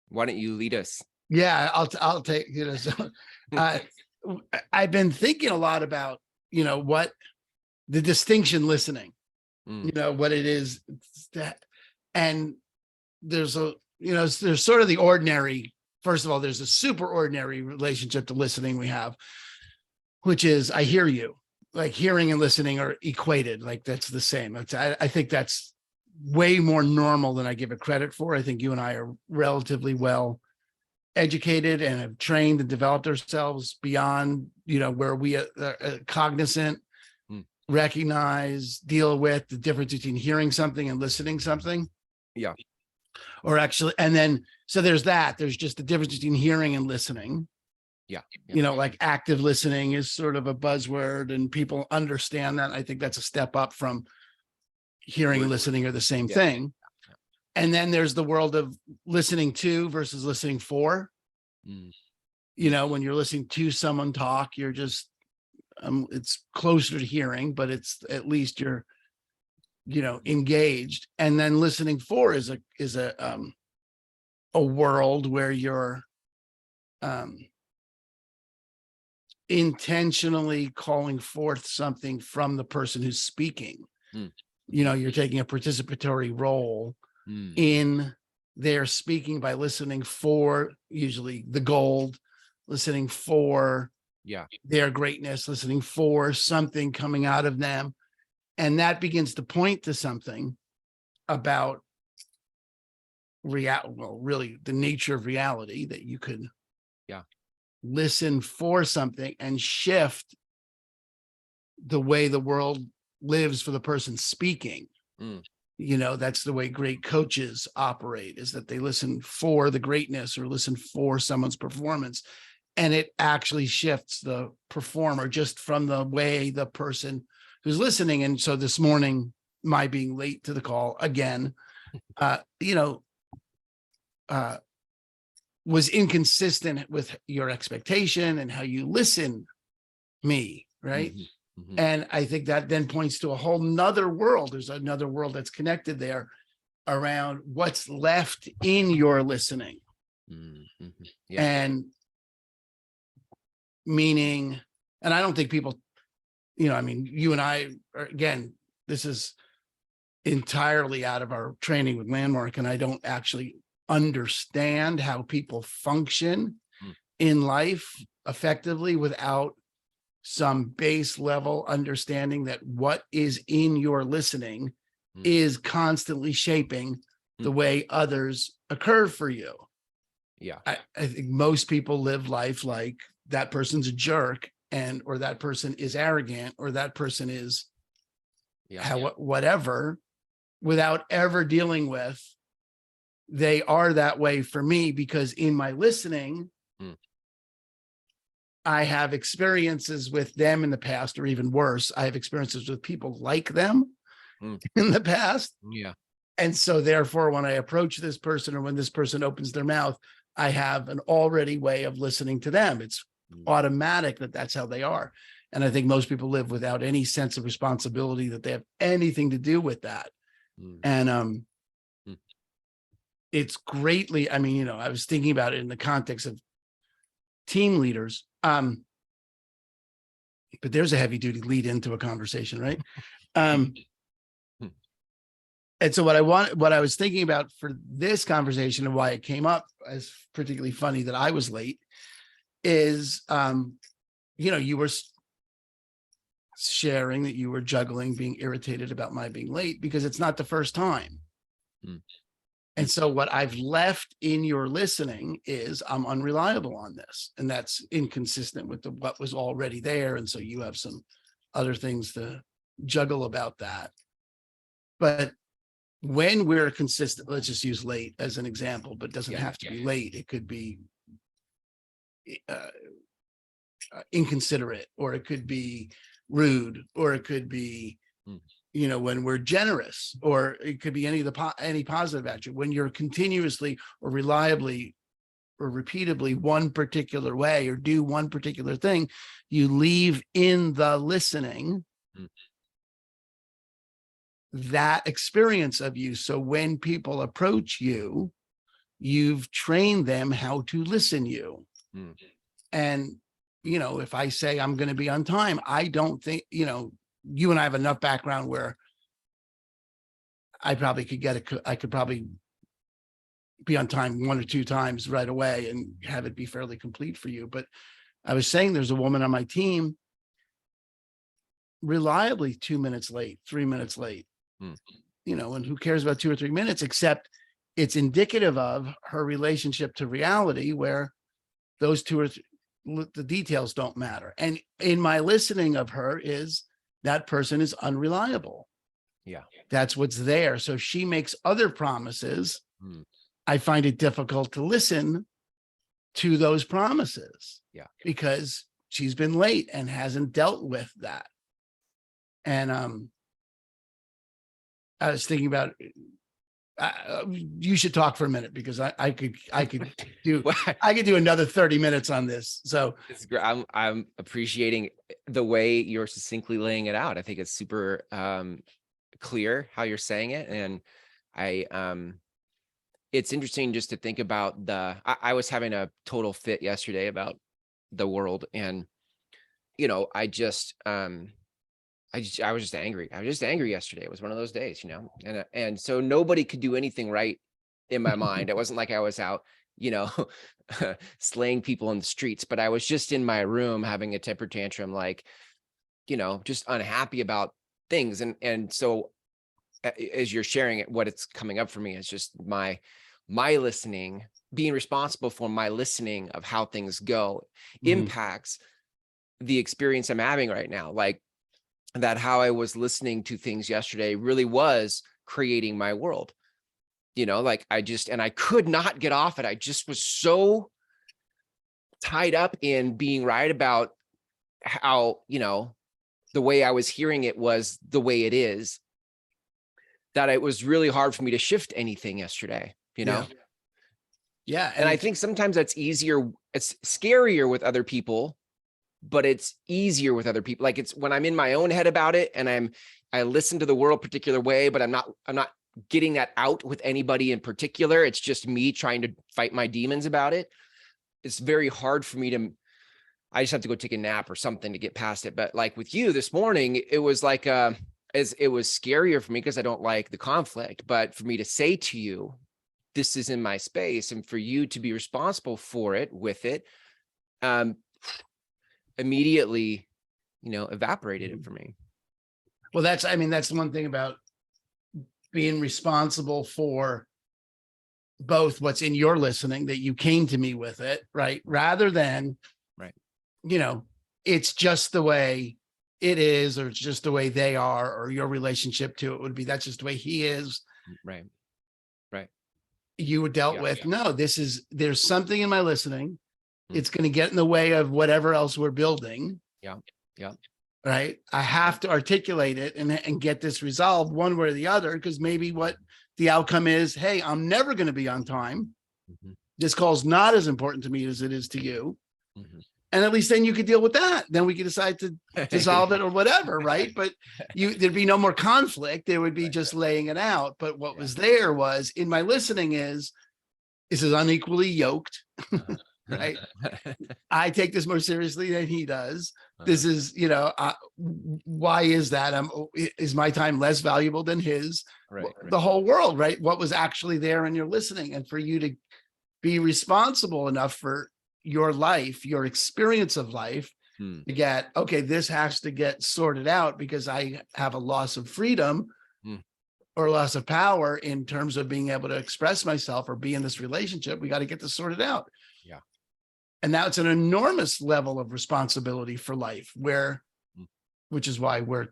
Why don't you lead us? Yeah, I'll take, so I've been thinking a lot about, what the distinction listening, what it is that, and there's there's sort of the ordinary. First of all, there's a super ordinary relationship to listening we have, which is I hear you. Like hearing and listening are equated. Like that's the same. I think that's way more normal than I give it credit for. I think you and I are relatively well educated and have trained and developed ourselves beyond, where we are cognizant, recognize, deal with the difference between hearing something and listening something. Yeah. Or actually, and then, so there's that, there's just the difference between hearing and listening. Yeah. Like active listening is sort of a buzzword and people understand that. I think that's a step up from hearing and listening are the same thing. And then there's the world of listening to versus listening for. When you're listening to someone talk, you're just, it's closer to hearing, but it's at least you're, engaged. And then listening for is a world where you're intentionally calling forth something from the person who's speaking. You're taking a participatory role in their speaking by listening for usually the gold, listening for their greatness, listening for something coming out of them. And that begins to point to something about really the nature of reality, that you could listen for something and shift the way the world lives for the person speaking. That's the way great coaches operate, is that they listen for the greatness or listen for someone's performance. And it actually shifts the performer just from the way the person who's listening. And so this morning, my being late to the call again, was inconsistent with your expectation and how you listen me, right? And I think that then points to a whole nother world. There's another world that's connected there around what's left in your listening. And meaning, and I don't think people, you and I are, again, this is entirely out of our training with Landmark, and I don't actually understand how people function in life effectively without some base level understanding that what is in your listening is constantly shaping the way others occur for you. I think most people live life like that person's a jerk, or that person is arrogant, or that person is whatever, without ever dealing with, they are that way for me because in my listening, I have experiences with them in the past, or even worse, I have experiences with people like them in the past. And so therefore, when I approach this person, or when this person opens their mouth, I have an already way of listening to them. It's automatic that that's how they are. And I think most people live without any sense of responsibility that they have anything to do with that. And it's greatly, I was thinking about it in the context of team leaders. But there's a heavy duty lead into a conversation, right? And so what I was thinking about for this conversation, and why it came up as particularly funny that I was late, is, you were sharing that you were juggling being irritated about my being late because it's not the first time. And so what I've left in your listening is I'm unreliable on this, and that's inconsistent with what was already there. And so you have some other things to juggle about that. But when we're consistent, let's just use late as an example, but it doesn't have to be late. It could be inconsiderate, or it could be rude, or it could be when we're generous, or it could be any positive attribute. When you're continuously or reliably or repeatedly one particular way, or do one particular thing, you leave in the listening that experience of you. So when people approach you, you've trained them how to listen you. And, if I say I'm going to be on time, I don't think, you and I have enough background where I could probably be on time one or two times right away and have it be fairly complete for you. But I was saying there's a woman on my team reliably 2 minutes late, 3 minutes late, and who cares about 2 or 3 minutes, except it's indicative of her relationship to reality, where those the details don't matter. And in my listening of her is that person is unreliable. Yeah. That's what's there. So she makes other promises. I find it difficult to listen to those promises. Yeah. Because she's been late and hasn't dealt with that. And I was thinking about you should talk for a minute, because I could do another 30 minutes on this. So it's great. I'm appreciating the way you're succinctly laying it out. I think it's super clear how you're saying it. And it's interesting just to think about I was having a total fit yesterday about the world. And, I was just angry. I was just angry yesterday. It was one of those days, and so nobody could do anything right in my mind. It wasn't like I was out, slaying people in the streets, but I was just in my room having a temper tantrum, like, just unhappy about things. And so as you're sharing it, what it's coming up for me is just my listening, being responsible for my listening of how things go impacts the experience I'm having right now. Like, that how I was listening to things yesterday really was creating my world, like I could not get off it. I just was so tied up in being right about how, the way I was hearing it was the way it is, that it was really hard for me to shift anything yesterday, Yeah. And I think sometimes that's easier. It's scarier with other people, but it's easier with other people. Like, it's when I'm in my own head about it and I listen to the world a particular way, but I'm not getting that out with anybody in particular. It's just me trying to fight my demons about it. It's very hard for me I just have to go take a nap or something to get past it. But like with you this morning, it was like, it was scarier for me because I don't like the conflict, but for me to say to you, this is in my space, and for you to be responsible for it with it, immediately, evaporated it for me. Well, that's the one thing about being responsible for both what's in your listening, that you came to me with it, right? Rather than, right, it's just the way it is, or it's just the way they are, or your relationship to it would be, that's just the way he is. Right. You were dealt with. No, there's something in my listening. It's going to get in the way of whatever else we're building. Yeah. Right. I have to articulate it and get this resolved one way or the other, because maybe what the outcome is, hey, I'm never going to be on time. This call's not as important to me as it is to you. And at least then you could deal with that. Then we could decide to dissolve it or whatever. Right. But there'd be no more conflict. There would be just laying it out. But what was there was, in my listening, this is unequally yoked. Right. I take this more seriously than he does. This is, why is that? Is my time less valuable than his? Right. The whole world, right? What was actually there in your listening, and for you to be responsible enough for your life, your experience of life, to get, okay, this has to get sorted out because I have a loss of freedom or loss of power in terms of being able to express myself or be in this relationship. We got to get this sorted out. Yeah. And now it's an enormous level of responsibility for life, which is why we're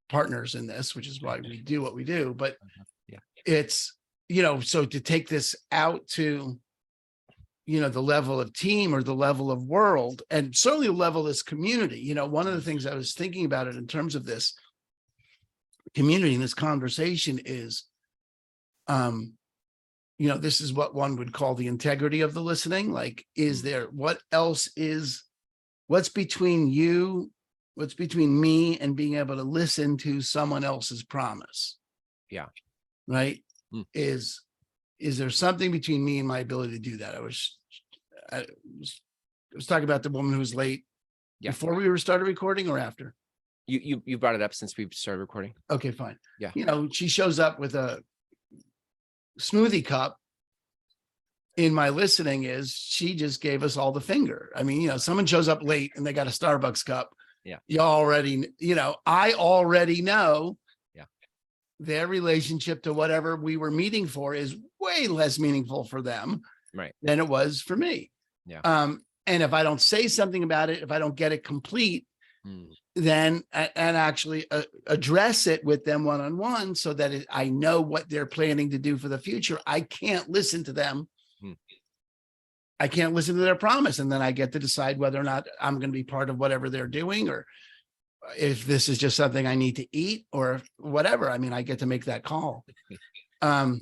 partners in this, which is why we do what we do. But it's, so to take this out to, the level of team or the level of world, and certainly the level of this community, one of the things I was thinking about it in terms of this community and this conversation is, this is what one would call the integrity of the listening. Like, what's between me and being able to listen to someone else's promise? Yeah. Right. Mm. Is there something between me and my ability to do that? I was talking about the woman who was late before we started recording or after. You brought it up since we started recording. Okay, fine. Yeah. She shows up with a smoothie cup. In my listening is she just gave us all the finger. I mean, someone shows up late and they got a Starbucks cup. Yeah. You already, I already know their relationship to whatever we were meeting for is way less meaningful for them than it was for me. Yeah. And if I don't say something about it, if I don't get it complete, then and actually address it with them one-on-one so that I know what they're planning to do for the future, I can't listen to them. I can't listen to their promise. And then I get to decide whether or not I'm going to be part of whatever they're doing, or if this is just something I need to eat or whatever. I mean, I get to make that call. Put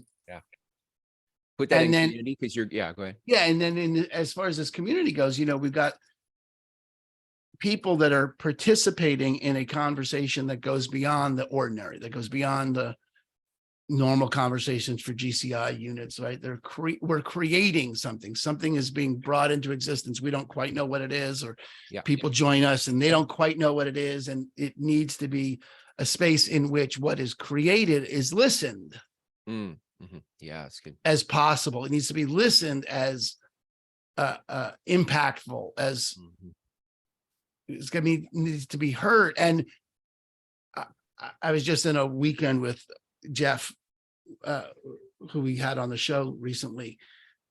that in then, community because go ahead. Yeah. And then as far as this community goes, we've got people that are participating in a conversation that goes beyond the ordinary, that goes beyond the normal conversations for GCI units, right? We're creating something. Something is being brought into existence. We don't quite know what it is, or people join us and they don't quite know what it is. And it needs to be a space in which what is created is listened. Yeah, it's good. As possible. It needs to be listened as impactful as it's going to be, needs to be heard. And I was just in a weekend with Jeff, who we had on the show recently.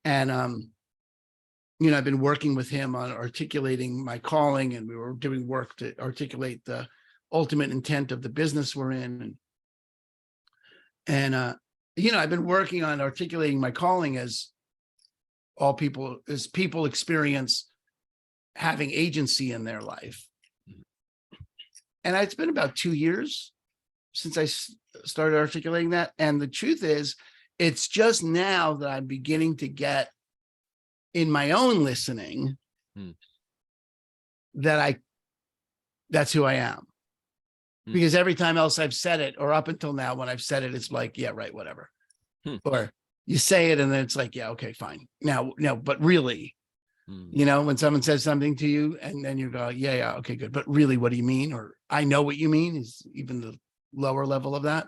And, I've been working with him on articulating my calling, and we were doing work to articulate the ultimate intent of the business we're in. And I've been working on articulating my calling as people experience having agency in their life. And it's been about 2 years since I started articulating that. And the truth is, it's just now that I'm beginning to get in my own listening that's who I am. Because every time else I've said it, or up until now, when I've said it, it's like, yeah, right, whatever. Or you say it and then it's like, yeah, okay, fine. Now, but really, when someone says something to you and then you go, yeah, okay, good. But really, what do you mean? Or I know what you mean is even the lower level of that.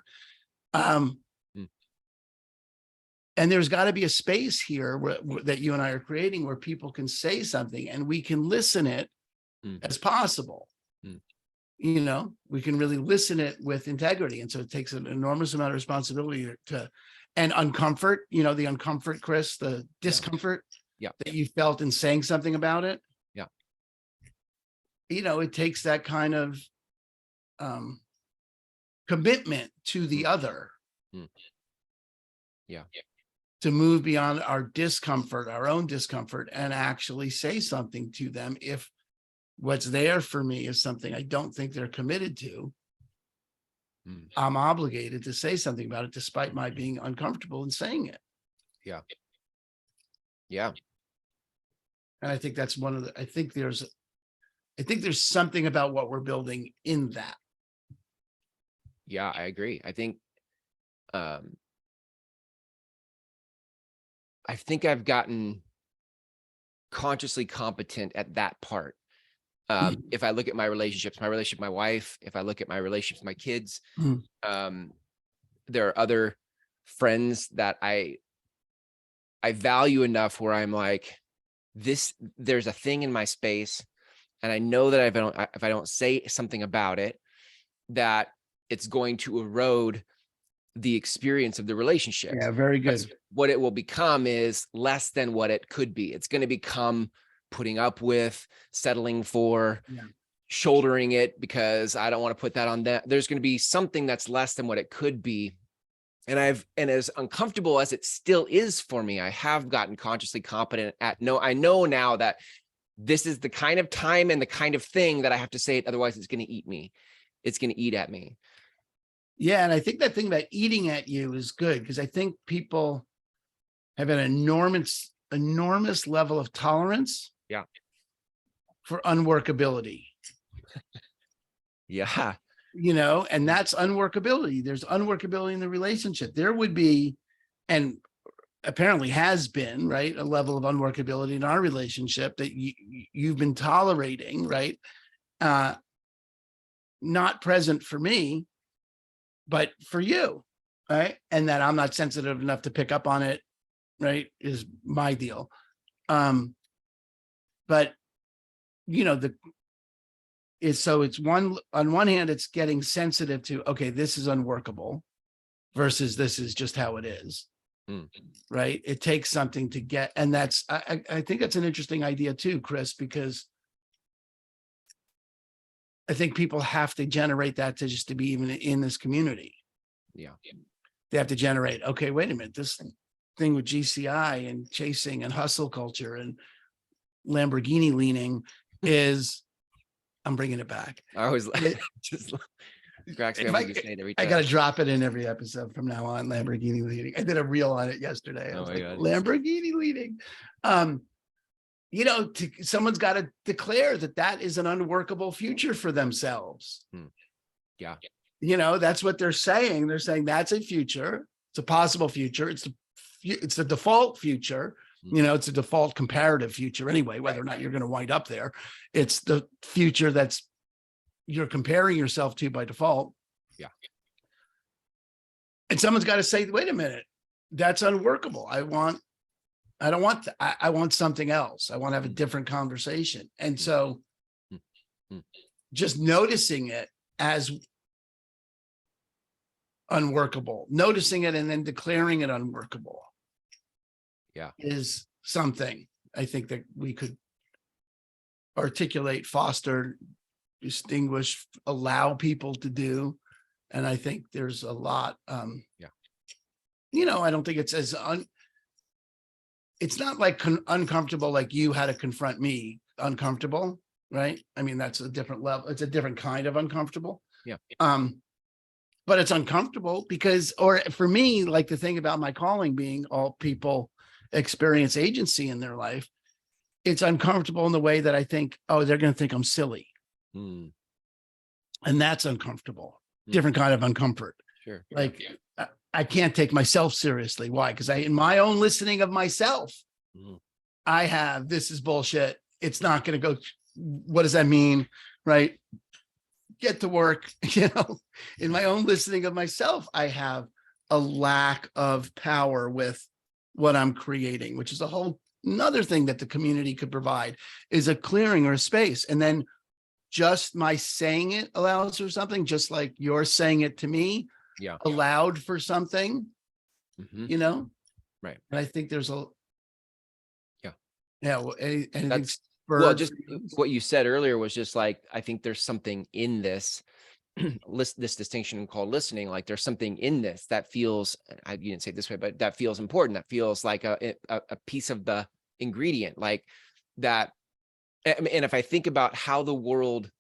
And there's got to be a space here that you and I are creating where people can say something and we can listen it as possible. We can really listen it with integrity. And so it takes an enormous amount of responsibility and uncomfort, the uncomfort, Chris, the discomfort that you felt in saying something about it. Yeah. It takes that kind of commitment to the other. Yeah. To move beyond our discomfort, our own discomfort, and actually say something to them if what's there for me is something I don't think they're committed to. I'm obligated to say something about it despite my being uncomfortable in saying it. Yeah. And I think that's I think there's something about what we're building in that. Yeah, I agree. I think I've gotten consciously competent at that part. If I look at my relationship with my wife, if I look at my relationship with my kids, there are other friends that I value enough where I'm like, there's a thing in my space, and I know that if I don't say something about it, that it's going to erode the experience of the relationship. Yeah, very good. That's what it will become is less than what it could be. It's going to become putting up with, settling for, shouldering it because I don't want to put that on that. There's going to be something that's less than what it could be. And as uncomfortable as it still is for me, I have gotten consciously competent I know now that this is the kind of time and the kind of thing that I have to say it. Otherwise it's going to eat me. It's going to eat at me. Yeah. And I think that thing about eating at you is good because I think people have an enormous level of tolerance for unworkability. Yeah. and that's unworkability. There's unworkability in the relationship. There would be, and apparently has been, right, a level of unworkability in our relationship that you've been tolerating, right? Not present for me, but for you, right? And that I'm not sensitive enough to pick up on it, right, is my deal. But it's on one hand, it's getting sensitive to, okay, this is unworkable versus this is just how it is. Right. It takes something to get, and that's, I think that's an interesting idea too, Chris, because I think people have to generate that to be even in this community. Yeah. They have to generate, okay, wait a minute, this thing with GCI and chasing and hustle culture and Lamborghini leaning is, I'm bringing it back. I always just cracks me up when you say it every time. I got to drop it in every episode from now on. Lamborghini leading. I did a reel on it yesterday. I was like, Lamborghini leading. Someone's got to declare that is an unworkable future for themselves. Yeah. That's what they're saying. They're saying that's a future. It's a possible future. It's the default future. It's a default comparative future anyway, whether or not you're going to wind up there. It's the future that's you're comparing yourself to by default. Yeah. And someone's got to say, wait a minute, that's unworkable. I don't want that. I want something else. I want to have a different conversation. And so just noticing it as unworkable, noticing it and then declaring it unworkable. Yeah. Is something I think that we could articulate, foster, distinguish, allow people to do. And I think there's a lot, I don't think it's as it's not like uncomfortable, like you had to confront me uncomfortable, right? I mean, that's a different level. It's a different kind of uncomfortable. Yeah. But it's uncomfortable because, or for me, like the thing about my calling being all people experience agency in their life, it's uncomfortable in the way that I think, oh, they're going to think I'm silly. And that's uncomfortable. Different kind of uncomfort. Sure. Like I can't take myself seriously. Why? Because in my own listening of myself, I have, this is bullshit. It's not going to go. What does that mean? Right. Get to work. In my own listening of myself, I have a lack of power with what I'm creating, which is a whole another thing that the community could provide, is a clearing or a space. And then just my saying it allows for something, just like you're saying it to me, allowed for something, right. And I think there's that's well, just what you said earlier was just like, I think there's something in this this distinction called listening. Like there's something in this that feels, you didn't say it this way, but that feels important. That feels like a piece of the ingredient, like that. And if I think about how the world,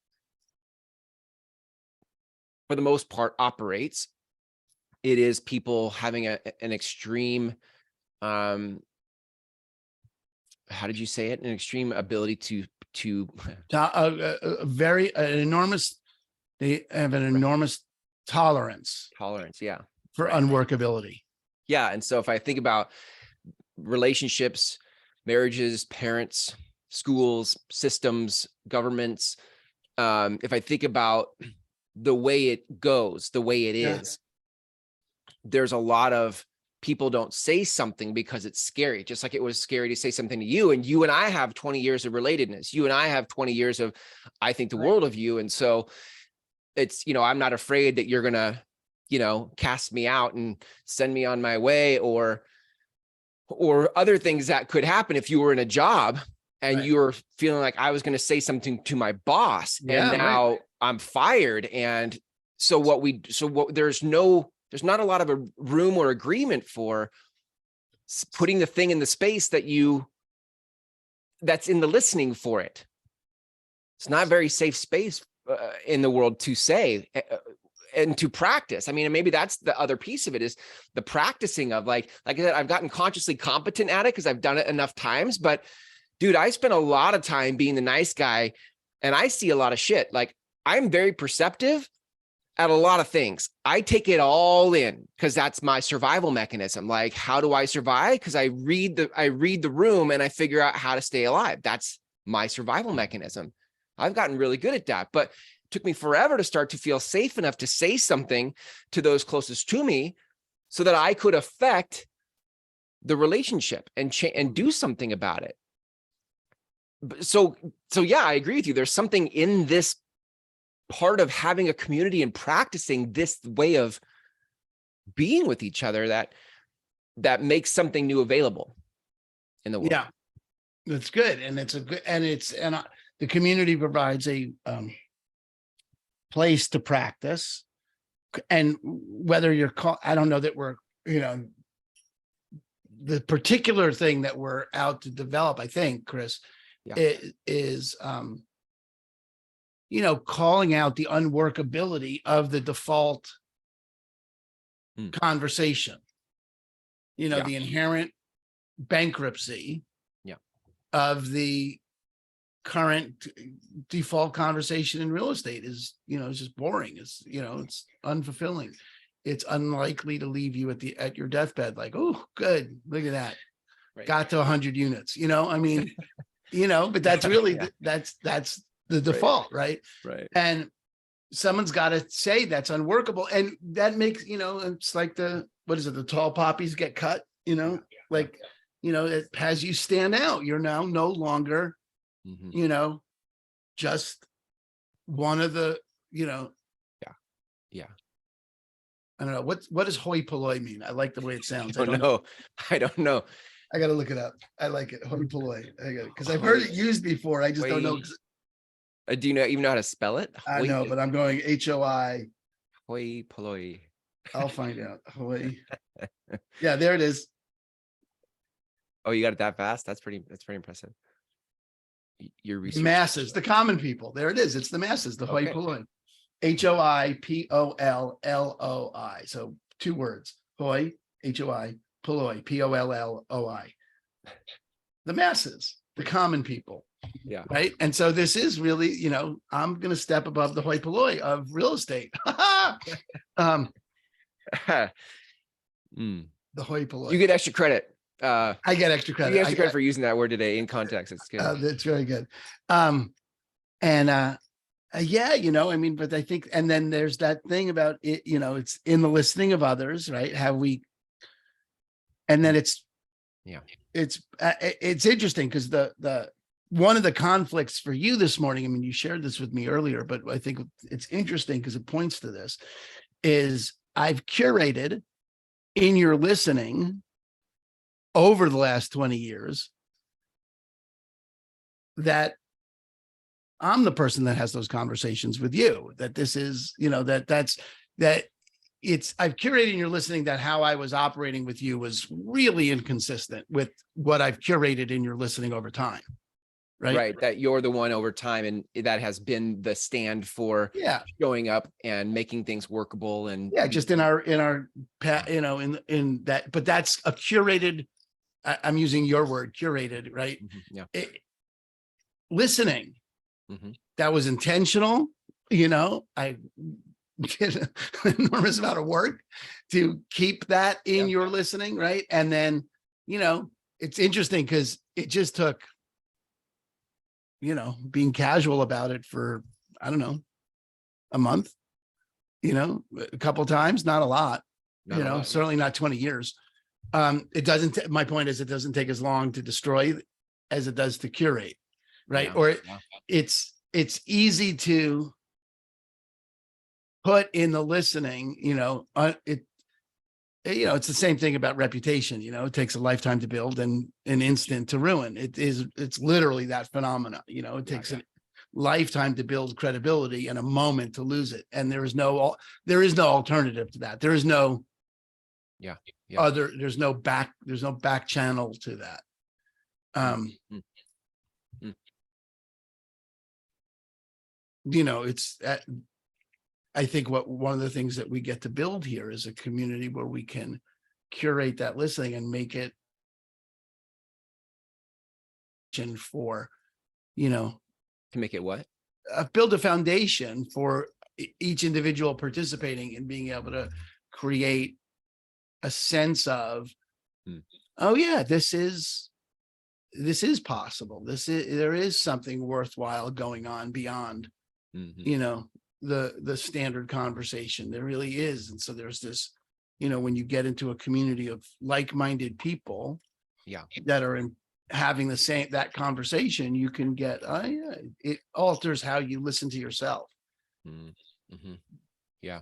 for the most part, operates, it is people having an extreme, how did you say it? An extreme ability to enormous. They have an enormous tolerance. Yeah. For unworkability. Yeah. And so if I think about relationships, marriages, parents, schools, systems, governments, if I think about the way it goes, the way it is, there's a lot of people don't say something because it's scary, just like it was scary to say something to you. And you and I have 20 years of relatedness. You and I have 20 years of, I think the world of you. And so it's, I'm not afraid that you're going to, cast me out and send me on my way, or other things that could happen if you were in a job and you were feeling like I was going to say something to my boss and now I'm fired. And so there's not a lot of a room or agreement for putting the thing in the space that's in the listening for it. It's not a very safe space in the world to say and to practice. I mean, and maybe that's the other piece of it, is the practicing of like I said, I've gotten consciously competent at it because I've done it enough times. But dude, I spent a lot of time being the nice guy and I see a lot of shit. Like I'm very perceptive, at a lot of things. I take it all in because that's my survival mechanism. Like, how do I survive? Because I read the room and I figure out how to stay alive. That's my survival mechanism. I've gotten really good at that, but it took me forever to start to feel safe enough to say something to those closest to me so that I could affect the relationship and do something about it. So yeah, I agree with you. There's something in this part of having a community and practicing this way of being with each other that makes something new available in the world. Yeah, that's good. And the community provides a place to practice. And whether you're called, I don't know that we're, the particular thing that we're out to develop, I think, Chris, is calling out the unworkability of the default conversation, the inherent bankruptcy of the current default conversation in real estate is, it's just boring. It's, it's unfulfilling. It's unlikely to leave you at your deathbed. Like, oh, good. Look at that. Right. Got to 100 units, but that's really, that's the default. Right. And someone's got to say that's unworkable. And that makes, it's like the tall poppies get cut, it has you stand out. You're now no longer, just one of the, I don't know. What does hoi polloi mean? I like the way it sounds. I don't know. I got to look it up. I like it. Hoi polloi. Because I've heard it used before. I just don't know. Do you even know how to spell it? I know, but I'm going HOI. Hoi polloi. I'll find out. Hoi. Yeah, there it is. Oh, you got it that fast? That's pretty impressive. Your research. Masses, the common people. There it is. It's the masses, the hoi polloi. HOIPOLLOI. So 2 words. Hoi, HOI, polloi, POLLOI. The masses, the common people. Yeah. Right. And so this is really, I'm going to step above the hoi polloi of real estate. The hoi polloi. You get extra credit. I get extra credit. You get extra credit for using that word today in context. It's good. That's very good. But I think, and then there's that thing about it, it's in the listening of others, right? And then it's interesting because the one of the conflicts for you this morning, I mean, you shared this with me earlier, but I think it's interesting because it points to this, is I've curated in your listening over the last 20 years that I'm the person that has those conversations with you, that this is, I've curated in your listening that how I was operating with you was really inconsistent with what I've curated in your listening over time. Right. That you're the one over time. And that has been the stand for showing up and making things workable. And just in that, but that's a curated, I'm using your word, curated, right? Listening. That was intentional. I did an enormous amount of work to keep that in your listening, right? And then, it's interesting because it just took, being casual about it for, I don't know, a month, a couple of times, not a lot, certainly not 20 years. It doesn't, my point is, it doesn't take as long to destroy as it does to curate. Right. It's easy to put in the listening, it's the same thing about reputation. It takes a lifetime to build and an instant to ruin. It's literally that phenomena. It takes a lifetime to build credibility and a moment to lose it. And there is no alternative to that. There is no there's no back channel to that. It's I think one of the things that we get to build here is a community where we can curate that listening and make it for, to make it what? Build a foundation for each individual participating and being able to create a sense of, oh yeah, this is possible. There is something worthwhile going on beyond, you know, the standard conversation. There really is. And so there's this, you know, when you get into a community of like-minded people that are having that conversation, you can get, it alters how you listen to yourself. Yeah.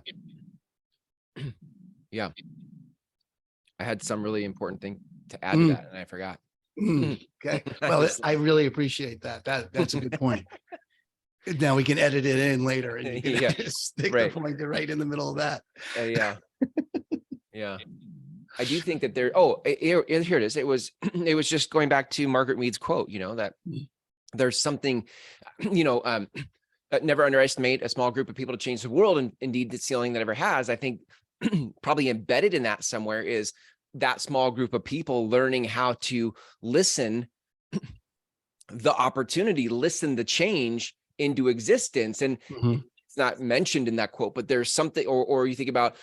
Yeah. I had some really important thing to add to that and I forgot. Okay. Well, I really appreciate that. That's a good point. Now we can edit it in later and you can just stick the pointer right in the middle of that. Yeah. Yeah. I do think that here it is. It was just going back to Margaret Mead's quote, you know, that there's something, you know, never underestimate a small group of people to change the world. And indeed, it's the only thing that ever has. I think probably embedded in that somewhere is that small group of people learning how to listen the opportunity, listen the change into existence. And it's not mentioned in that quote, but there's something, or you think about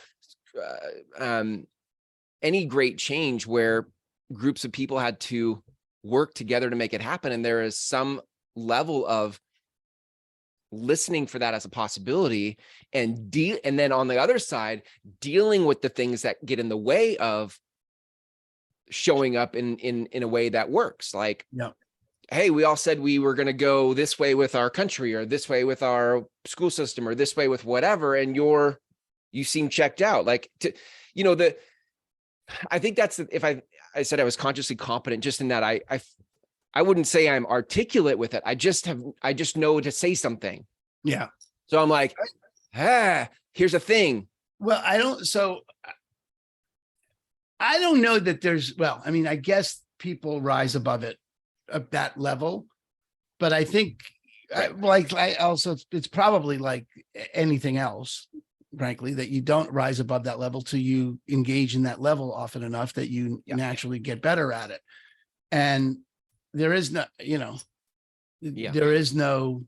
any great change where groups of people had to work together to make it happen. And there is some level of listening for that as a possibility and then on the other side, dealing with the things that get in the way of showing up in a way that works. Like, hey, we all said we were going to go this way with our country or this way with our school system or this way with whatever. And you seem checked out. Like, you know, I think that's, if I said I was consciously competent just in that I wouldn't say I'm articulate with it. I just know to say something. Yeah. So I'm like, here's a thing. Well, I don't know that there's, well, I mean, I guess people rise above it at that level, but I think it's probably like anything else, frankly, that you don't rise above that level till you engage in that level often enough that you naturally get better at it. And there is no, you know, there is no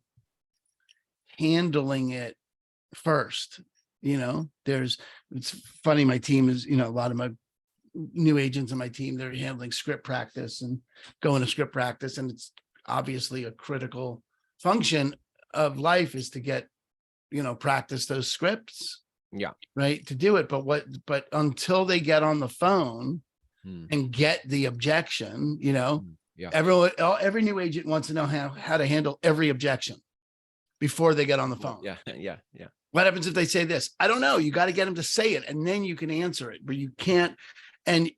handling it first, you know, it's funny. My team is, you know, a lot of my new agents on my team, they're handling script practice and going to script practice. And it's obviously a critical function of life is to get, you know, practice those scripts. Yeah. Right. To do it. But until they get on the phone and get the objection, you know, every new agent wants to know how to handle every objection before they get on the phone. Yeah. What happens if they say this? I don't know. You got to get them to say it and then you can answer it, but you can't. And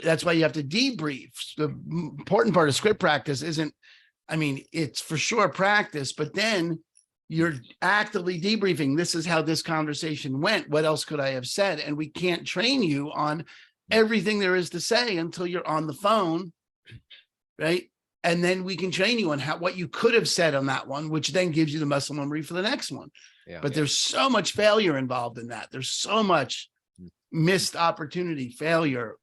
that's why you have to debrief. The important part of script practice it's for sure practice, but then you're actively debriefing. This is how this conversation went. What else could I have said? And we can't train you on everything there is to say until you're on the phone. Right. And then we can train you on what you could have said on that one, which then gives you the muscle memory for the next one. But there's so much failure involved in that. There's so much missed opportunity, failure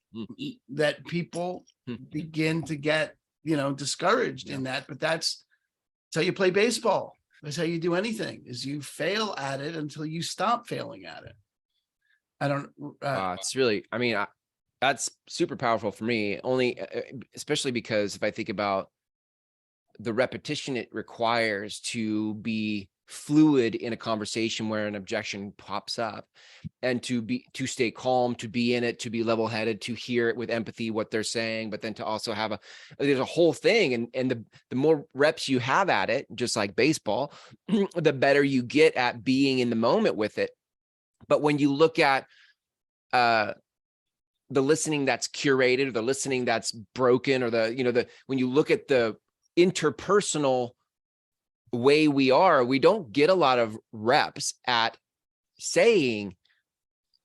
that people begin to get, you know, discouraged in that. But that's how you play baseball. That's how you do anything, is you fail at it until you stop failing at it. I don't. It's really, that's super powerful for me, only especially because if I think about the repetition it requires to be fluid in a conversation where an objection pops up, and to stay calm, to be in it, to be level-headed, to hear it with empathy, what they're saying, but then to also have there's a whole thing. And the more reps you have at it, just like baseball, the better you get at being in the moment with it. But when you look at the listening that's curated, or the listening that's broken, or when you look at the interpersonal way we don't get a lot of reps at saying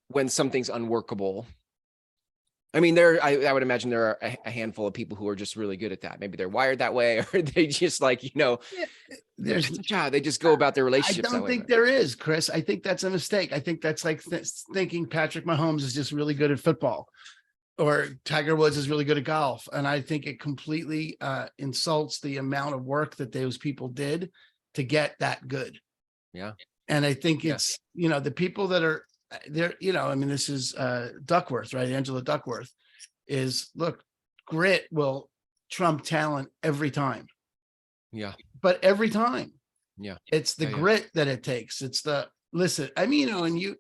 when something's unworkable. I mean, I would imagine there are a handful of people who are just really good at that. Maybe they're wired that way, or they just they just go about their relationships. I don't think there is, Chris. I think that's a mistake. I think that's like thinking Patrick Mahomes is just really good at football, or Tiger Woods is really good at golf. And I think it completely insults the amount of work that those people did to get that good. Yeah. And I think it's, the people that are there, I mean, this is Duckworth, right? Angela Duckworth is, look, grit will trump talent every time. Yeah. But every time. Yeah. It's the grit that it takes. It's the, listen, I mean, and you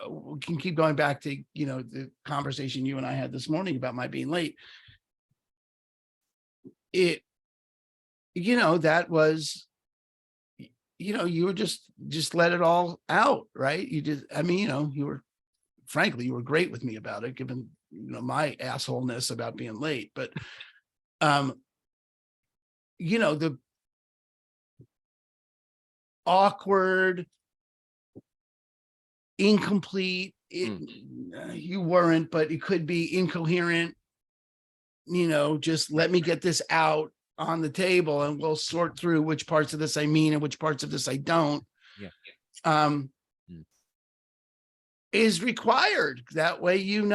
we can keep going back to, the conversation you and I had this morning about my being late. It, that was, you were just let it all out, right? You just, I mean, you were, frankly, you were great with me about it, given, my assholeness about being late. But, the awkward, incomplete, you weren't, but it could be incoherent, just let me get this out on the table and we'll sort through which parts of this I mean and which parts of this I don't. Is required. That way, it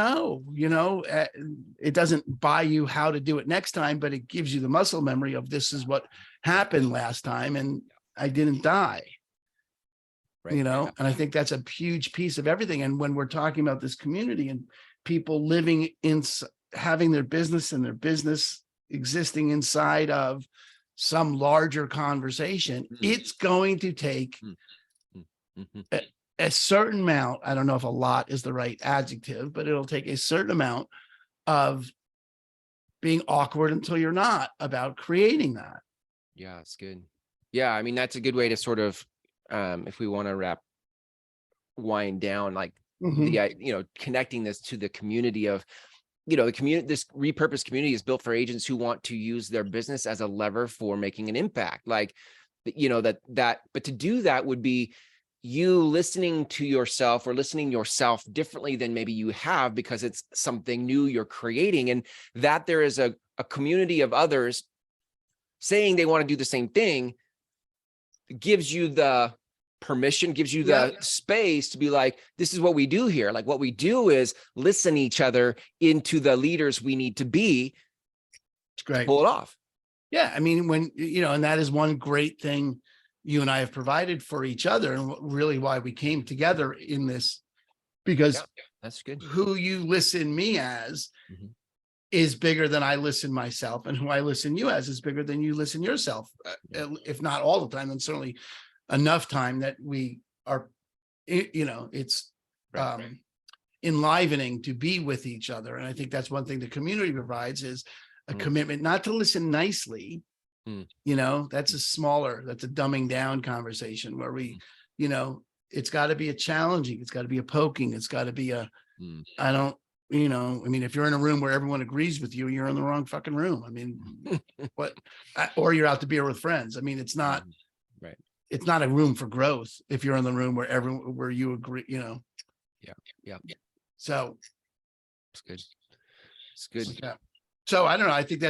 doesn't buy you how to do it next time, but it gives you the muscle memory of, this is what happened last time and I didn't die. Right. And I think that's a huge piece of everything. And when we're talking about this community and people living in, having their business and their business existing inside of some larger conversation, it's going to take a certain amount. I don't know if a lot is the right adjective, but it'll take a certain amount of being awkward until you're not, about creating that. Yeah, it's good. Yeah. I mean, that's a good way to sort of, if we want to wind down, like the, connecting this to the community of, the community, this repurposed community is built for agents who want to use their business as a lever for making an impact. Like, but to do that would be you listening to yourself or listening yourself differently than maybe you have, because it's something new you're creating, and that there is a community of others saying they want to do the same thing gives you the permission, gives you the space to be like, this is what we do here. Like, what we do is listen each other into the leaders we need to be. It's great. Pull it off. Yeah. I mean, when, and that is one great thing you and I have provided for each other, and really why we came together in this, because that's good. Who you listen me as is bigger than I listen myself, and who I listen you as is bigger than you listen yourself. If not all the time, then certainly enough time that we are, it's enlivening to be with each other. And I think that's one thing the community provides, is a commitment not to listen nicely. That's a dumbing down conversation where we, it's got to be a challenging, it's got to be a poking, it's got to be a, I don't, I mean, if you're in a room where everyone agrees with you, you're in the wrong fucking room. I mean, or you're out to beer with friends. I mean, it's not, right. It's not a room for growth if you're in the room where you agree, Yeah. So it's good. It's good. Yeah. So I don't know. I think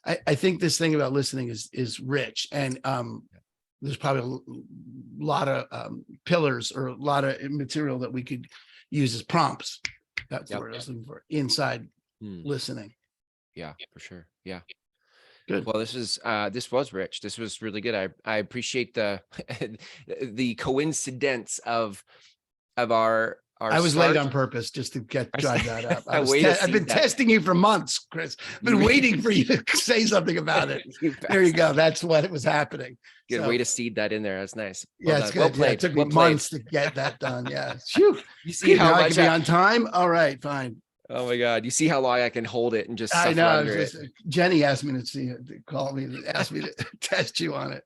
I think this thing about listening is rich, and there's probably a lot of pillars or a lot of material that we could use as prompts. That's what I was looking for inside listening. Yeah, for sure. Yeah. Good. Well, this was rich. This was really good. I appreciate the the coincidence of our I was start. late on purpose just to drive that up. I've been testing you for months, Chris. I've been waiting for you to say something about it. There you go. That's what it was happening. Good way to seed that in there. That's nice. Well, it's good. Well played. It took me months to get that done. Yeah. You see how much I can be on time? All right, fine. Oh my God. You see how long I can hold it and just I know. it. Jenny asked me to call me, asked me to test you on it.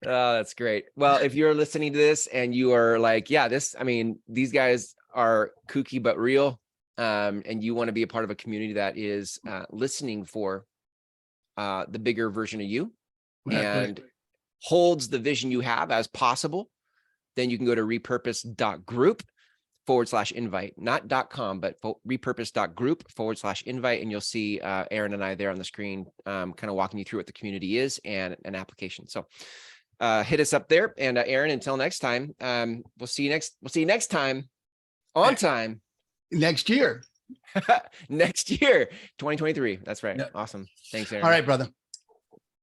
Oh, that's great. Well, if you're listening to this and you are like, these guys are kooky but real, and you want to be a part of a community that is listening for the bigger version of you and holds the vision you have as possible, then you can go to repurpose.group/invite, not .com, but repurpose.group/invite. And you'll see Aaron and I there on the screen, kind of walking you through what the community is and an application. So hit us up there. And Aaron, until next time, we'll see you next time on time. Next year. Next year, 2023. That's right. Yep. Awesome. Thanks, Aaron. All right, brother.